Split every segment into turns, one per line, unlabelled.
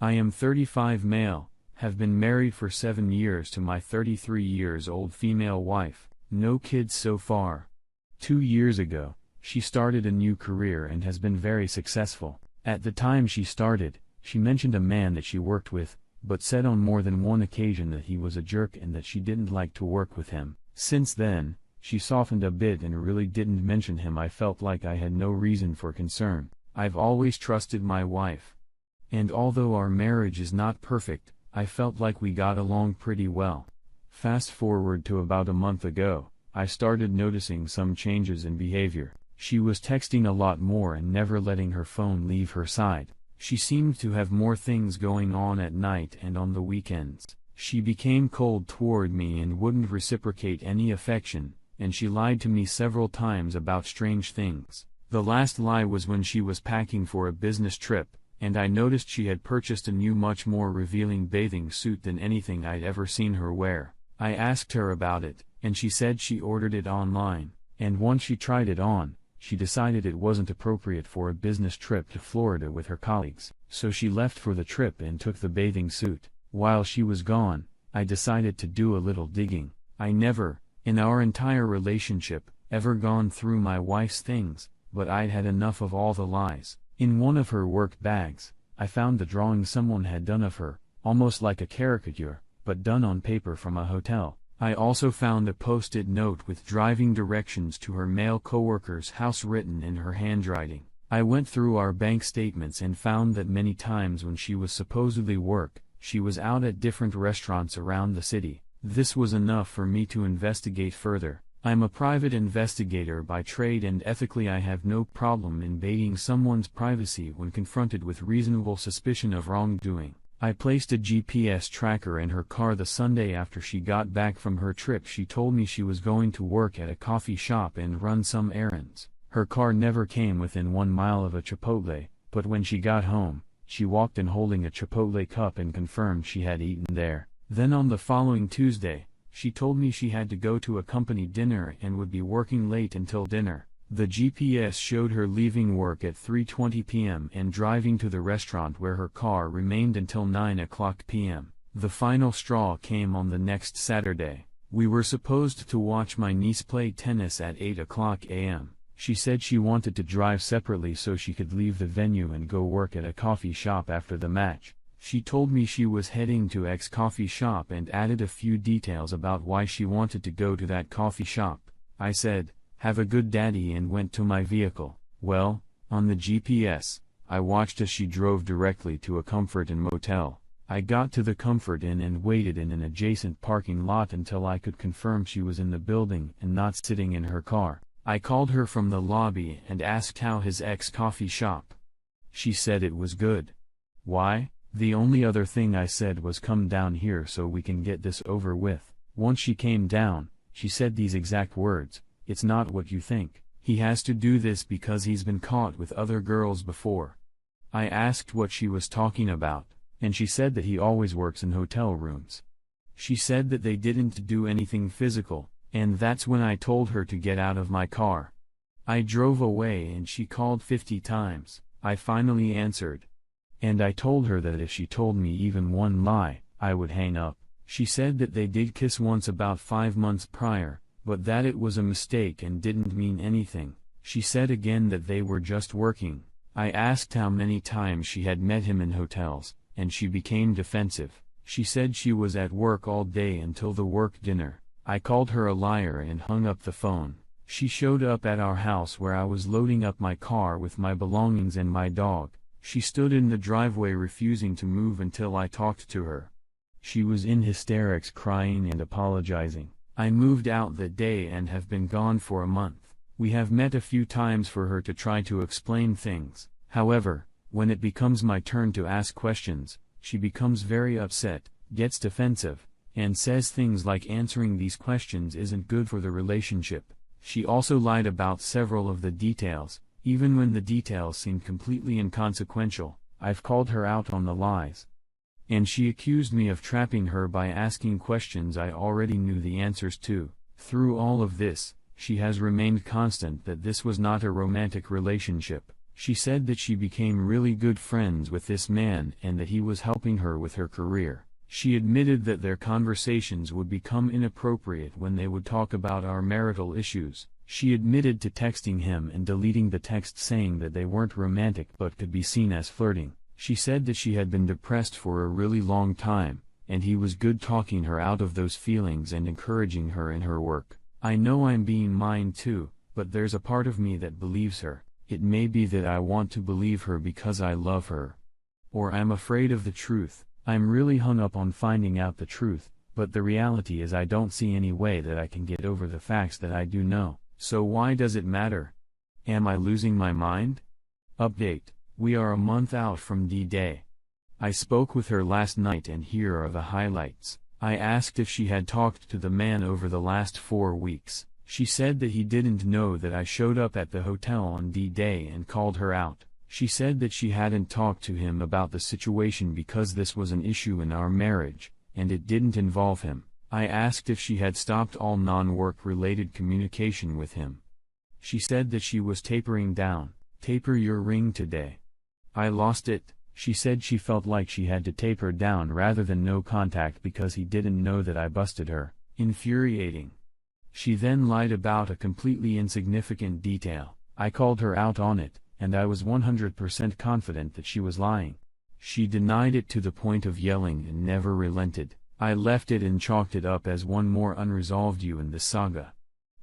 I am 35 male, have been married for 7 years to my 33 years old female wife, no kids so far. 2 years ago, she started a new career and has been very successful. At the time she started, she mentioned a man that she worked with, but said on more than one occasion that he was a jerk and that she didn't like to work with him. Since then, she softened a bit and really didn't mention him. I felt like I had no reason for concern. I've always trusted my wife. And although our marriage is not perfect, I felt like we got along pretty well. Fast forward to about a month ago, I started noticing some changes in behavior. She was texting a lot more and never letting her phone leave her side. She seemed to have more things going on at night and on the weekends. She became cold toward me and wouldn't reciprocate any affection, and she lied to me several times about strange things. The last lie was when she was packing for a business trip, and I noticed she had purchased a new much more revealing bathing suit than anything I'd ever seen her wear. I asked her about it, and she said she ordered it online, and once she tried it on, she decided it wasn't appropriate for a business trip to Florida with her colleagues, so she left for the trip and took the bathing suit. While she was gone, I decided to do a little digging. I never, in our entire relationship, ever gone through my wife's things, but I'd had enough of all the lies. In one of her work bags, I found the drawing someone had done of her, almost like a caricature, but done on paper from a hotel. I also found a post-it note with driving directions to her male coworker's house written in her handwriting. I went through our bank statements and found that many times when she was supposedly work, she was out at different restaurants around the city. This was enough for me to investigate further. I'm a private investigator by trade and ethically I have no problem invading someone's privacy when confronted with reasonable suspicion of wrongdoing. I placed a GPS tracker in her car the Sunday after she got back from her trip. She told me she was going to work at a coffee shop and run some errands. Her car never came within 1 mile of a Chipotle, but when she got home, she walked in holding a Chipotle cup and confirmed she had eaten there. Then on the following Tuesday, she told me she had to go to a company dinner and would be working late until dinner. The GPS showed her leaving work at 3:20 p.m. and driving to the restaurant where her car remained until 9:00 p.m. The final straw came on the next Saturday. We were supposed to watch my niece play tennis at 8:00 a.m. She said she wanted to drive separately so she could leave the venue and go work at a coffee shop after the match. She told me she was heading to X coffee shop and added a few details about why she wanted to go to that coffee shop. I said, "Have a good daddy," and went to my vehicle. Well, on the GPS, I watched as she drove directly to a Comfort Inn motel. I got to the Comfort Inn and waited in an adjacent parking lot until I could confirm she was in the building and not sitting in her car. I called her from the lobby and asked how his ex coffee shop. She said it was good. Why? The only other thing I said was, "Come down here so we can get this over with." Once she came down, she said these exact words, "It's not what you think. He has to do this because he's been caught with other girls before." I asked what she was talking about, and she said that he always works in hotel rooms. She said that they didn't do anything physical, and that's when I told her to get out of my car. I drove away and she called 50 times. I finally answered. And I told her that if she told me even one lie, I would hang up. She said that they did kiss once about 5 months prior, but that it was a mistake and didn't mean anything. She said again that they were just working. I asked how many times she had met him in hotels, and she became defensive. She said she was at work all day until the work dinner. I called her a liar and hung up the phone. She showed up at our house where I was loading up my car with my belongings and my dog. She stood in the driveway refusing to move until I talked to her. She was in hysterics, crying and apologizing. I moved out that day and have been gone for a month. We have met a few times for her to try to explain things. However, when it becomes my turn to ask questions, she becomes very upset, gets defensive, and says things like answering these questions isn't good for the relationship. She also lied about several of the details, even when the details seemed completely inconsequential. I've called her out on the lies. And she accused me of trapping her by asking questions I already knew the answers to. Through all of this, she has remained constant that this was not a romantic relationship. She said that she became really good friends with this man and that he was helping her with her career. She admitted that their conversations would become inappropriate when they would talk about our marital issues. She admitted to texting him and deleting the text saying that they weren't romantic but could be seen as flirting. She said that she had been depressed for a really long time, and he was good talking her out of those feelings and encouraging her in her work. I know I'm being mine too, but there's a part of me that believes her. It may be that I want to believe her because I love her. Or I'm afraid of the truth. I'm really hung up on finding out the truth, but the reality is I don't see any way that I can get over the facts that I do know. So why does it matter? Am I losing my mind? Update: we are a month out from D-Day. I spoke with her last night and here are the highlights. I asked if she had talked to the man over the last 4 weeks. She said that he didn't know that I showed up at the hotel on D-Day and called her out. She said that she hadn't talked to him about the situation because this was an issue in our marriage, and it didn't involve him. I asked if she had stopped all non-work related communication with him. She said that she was tapering down. Taper your ring today. I lost it. She said she felt like she had to taper down rather than no contact because he didn't know that I busted her. Infuriating. She then lied about a completely insignificant detail. I called her out on it, and I was 100% confident that she was lying. She denied it to the point of yelling and never relented. I left it and chalked it up as one more unresolved in this saga.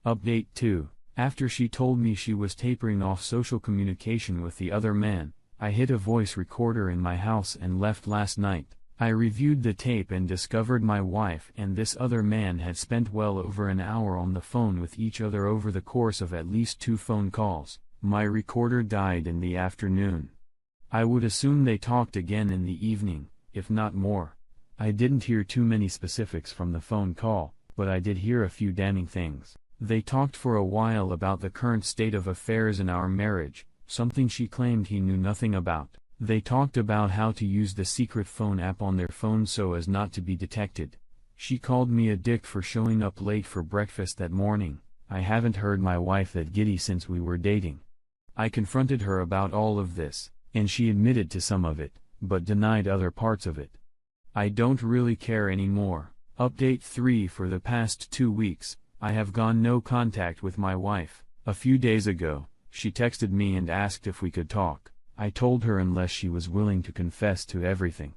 Update 2. After she told me she was tapering off social communication with the other man, I hid a voice recorder in my house and left last night. I reviewed the tape and discovered my wife and this other man had spent well over an hour on the phone with each other over the course of at least 2 phone calls. My recorder died in the afternoon. I would assume they talked again in the evening, if not more. I didn't hear too many specifics from the phone call, but I did hear a few damning things. They talked for a while about the current state of affairs in our marriage, something she claimed he knew nothing about. They talked about how to use the secret phone app on their phone so as not to be detected. She called me a dick for showing up late for breakfast that morning. I haven't heard my wife that giddy since we were dating. I confronted her about all of this, and she admitted to some of it, but denied other parts of it. I don't really care anymore. Update 3. For the past 2 weeks, I have gone no contact with my wife. A few days ago, she texted me and asked if we could talk. I told her unless she was willing to confess to everything.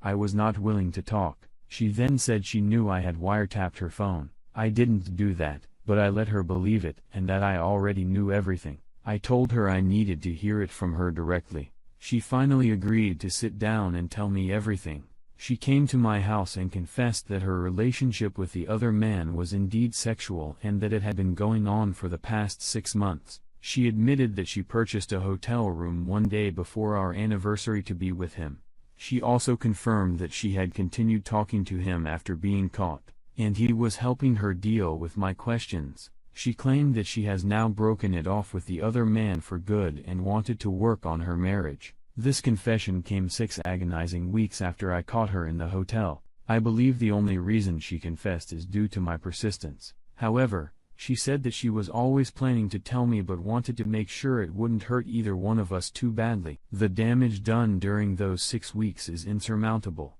I was not willing to talk. She then said she knew I had wiretapped her phone. I didn't do that, but I let her believe it and that I already knew everything. I told her I needed to hear it from her directly. She finally agreed to sit down and tell me everything. She came to my house and confessed that her relationship with the other man was indeed sexual and that it had been going on for the past 6 months. She admitted that she purchased a hotel room one day before our anniversary to be with him. She also confirmed that she had continued talking to him after being caught, and he was helping her deal with my questions. She claimed that she has now broken it off with the other man for good and wanted to work on her marriage. This confession came 6 agonizing weeks after I caught her in the hotel. I believe the only reason she confessed is due to my persistence. However, she said that she was always planning to tell me but wanted to make sure it wouldn't hurt either one of us too badly. The damage done during those 6 weeks is insurmountable.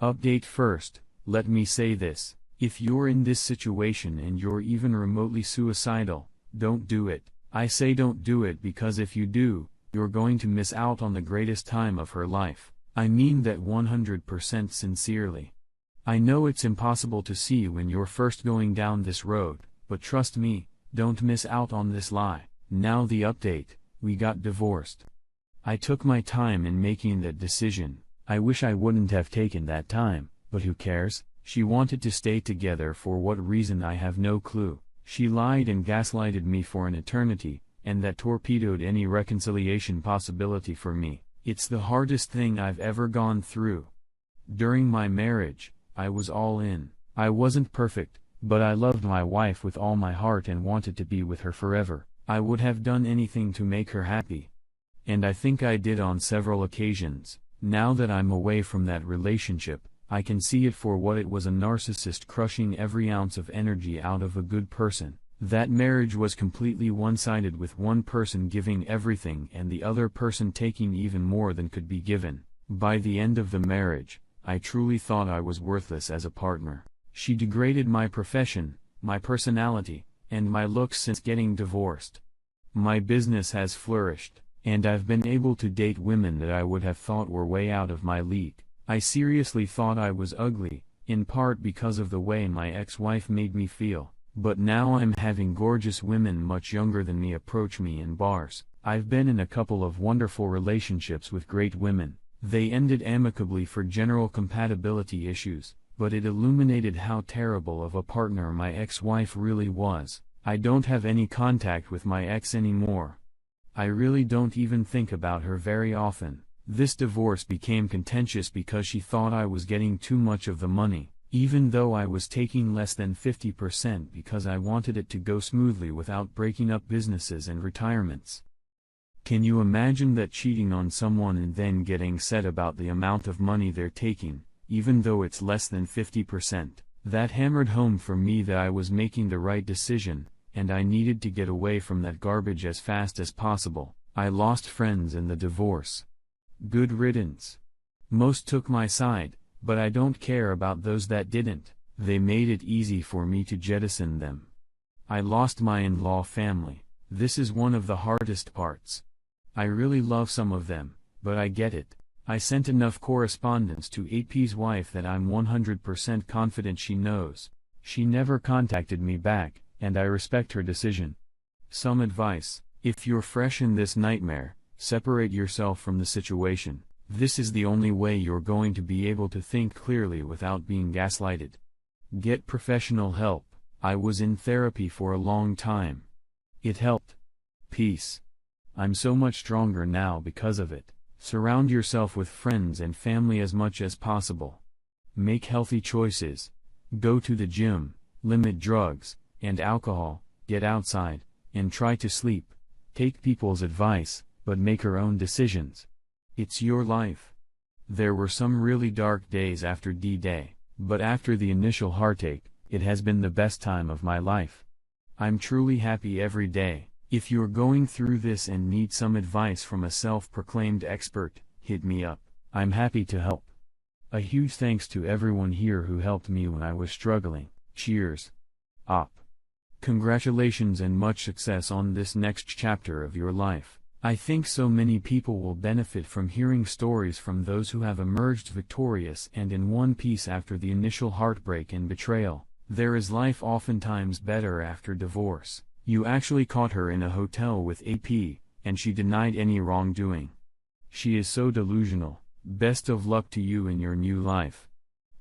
Update first, let me say this. If you're in this situation and you're even remotely suicidal, don't do it. I say don't do it because if you do, you're going to miss out on the greatest time of her life. I mean that 100% sincerely. I know it's impossible to see when you're first going down this road, but trust me, don't miss out on this lie. Now the update, we got divorced. I took my time in making that decision. I wish I wouldn't have taken that time, but who cares? She wanted to stay together for what reason I have no clue. She lied and gaslighted me for an eternity, and that torpedoed any reconciliation possibility for me. It's the hardest thing I've ever gone through. During my marriage, I was all in. I wasn't perfect, but I loved my wife with all my heart and wanted to be with her forever. I would have done anything to make her happy. And I think I did on several occasions. Now that I'm away from that relationship, I can see it for what it was, a narcissist crushing every ounce of energy out of a good person. That marriage was completely one-sided, with one person giving everything and the other person taking even more than could be given. By the end of the marriage, I truly thought I was worthless as a partner. She degraded my profession, my personality, and my looks since getting divorced. My business has flourished, and I've been able to date women that I would have thought were way out of my league. I seriously thought I was ugly, in part because of the way my ex-wife made me feel, but now I'm having gorgeous women much younger than me approach me in bars. I've been in a couple of wonderful relationships with great women. They ended amicably for general compatibility issues, but it illuminated how terrible of a partner my ex-wife really was. I don't have any contact with my ex anymore. I really don't even think about her very often. This divorce became contentious because she thought I was getting too much of the money, even though I was taking less than 50% because I wanted it to go smoothly without breaking up businesses and retirements. Can you imagine that, cheating on someone and then getting sad about the amount of money they're taking, even though it's less than 50%? That hammered home for me that I was making the right decision, and I needed to get away from that garbage as fast as possible. I lost friends in the divorce. Good riddance. Most took my side, but I don't care about those that didn't. They made it easy for me to jettison them. I lost my in-law family. This is one of the hardest parts. I really love some of them, but I get it. I sent enough correspondence to AP's wife that I'm 100% confident she knows. She never contacted me back, and I respect her decision. Some advice: if you're fresh in this nightmare, separate yourself from the situation. This is the only way you're going to be able to think clearly without being gaslighted. Get professional help. I was in therapy for a long time. It helped. Peace. I'm so much stronger now because of it. Surround yourself with friends and family as much as possible. Make healthy choices. Go to the gym, limit drugs and alcohol, get outside, and try to sleep. Take people's advice, but make your own decisions. It's your life. There were some really dark days after D-Day, but after the initial heartache, it has been the best time of my life. I'm truly happy every day. If you're going through this and need some advice from a self-proclaimed expert, hit me up. I'm happy to help. A huge thanks to everyone here who helped me when I was struggling. Cheers. Op. Congratulations and much success on this next chapter of your life. I think so many people will benefit from hearing stories from those who have emerged victorious and in one piece after the initial heartbreak and betrayal. There is life oftentimes better after divorce. You actually caught her in a hotel with AP, and she denied any wrongdoing. She is so delusional. Best of luck to you in your new life.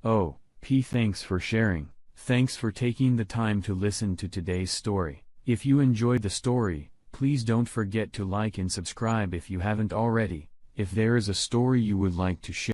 Oh, P, thanks for sharing. Thanks for taking the time to listen to today's story. If you enjoyed the story, please don't forget to like and subscribe if you haven't already. If there is a story you would like to share,